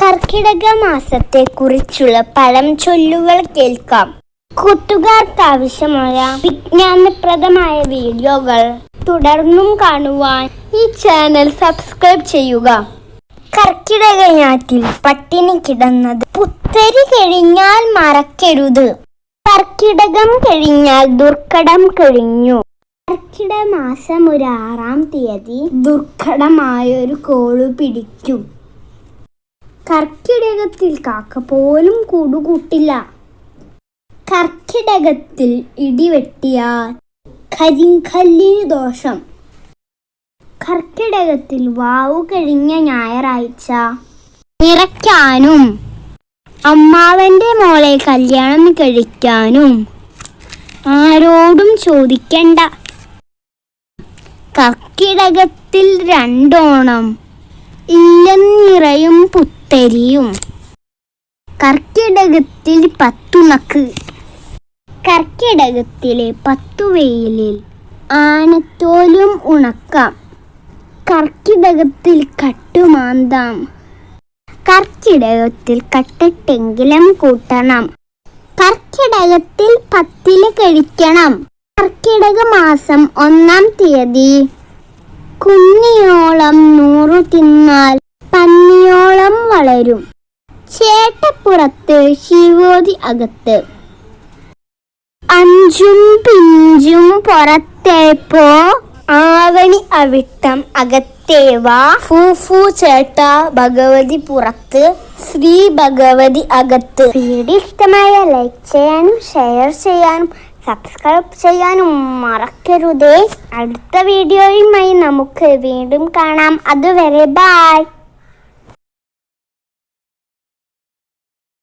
കർക്കിടക മാസത്തെ കുറിച്ചുള്ള പഴംചൊല്ലുകൾ കേൾക്കാം. കൂട്ടുകാർക്ക് ആവശ്യമായ വിജ്ഞാനപ്രദമായ വീഡിയോകൾ തുടർന്നും കാണുവാൻ ഈ ചാനൽ സബ്സ്ക്രൈബ് ചെയ്യുക. കർക്കിടക ഞാറ്റിൽ പട്ടിണി കിടന്നത് പുത്തരി കഴിഞ്ഞാൽ മറക്കരുത്. കർക്കിടകം കഴിഞ്ഞാൽ ദുർഘടം കഴിഞ്ഞു. കർക്കിടക മാസം 6-ാം തീയതി ദുർഘടമായൊരു കോളു പിടിക്കും. കർക്കിടകത്തിൽ കാക്ക പോലും കൂടുകൂട്ടില്ല. കർക്കിടകത്തിൽ ഇടിവെട്ടിയാൽ കരിങ്കല്ലിന് ദോഷം. കർക്കിടകത്തിൽ വാവു കഴിഞ്ഞ ഞായറാഴ്ച നിറയ്ക്കാനും അമ്മാവന്റെ മോളെ കല്യാണം കഴിക്കാനും ആരോടും ചോദിക്കണ്ട. കർക്കിടകത്തിൽ 2 ഓണം, ഇല്ലം നിറയും പുത്തരിയും. കർക്കിടകത്തിൽ 10 ഉണക്ക്. കർക്കിടകത്തിലെ 10 വെയിലിൽ ആനത്തോലും ഉണക്കാം. കർക്കിടകത്തിൽ കട്ടുമാന്താം. കർക്കിടകത്തിൽ കട്ടെട്ടെങ്കിലും കൂട്ടണം. കർക്കിടകത്തിൽ 10 കഴിക്കണം. കർക്കിടക മാസം 1-ാം തീയതി കുന്നിയോളം 100 തിന്നാൽ പന്നിയോളം വളരും. ചേട്ടപ്പുറത്ത് ശിവോതി അകത്ത്. 5ഉം പിഞ്ചും പുറത്തേപ്പോ ആവണി അവിട്ടം അകത്തേവാ. ഫൂഫു ചേട്ട ഭഗവതി പുറത്ത്, ശ്രീ ഭഗവതി അകത്ത്. വീഡിയോ ഇഷ്ടമായ ലൈക്ക് ചെയ്യാനും ഷെയർ ചെയ്യാനും സബ്സ്ക്രൈബ് ചെയ്യാനും മറക്കരുതേ. അടുത്ത വീഡിയോയുമായി നമുക്ക് വീണ്ടും കാണാം. അതുവരെ ബൈ.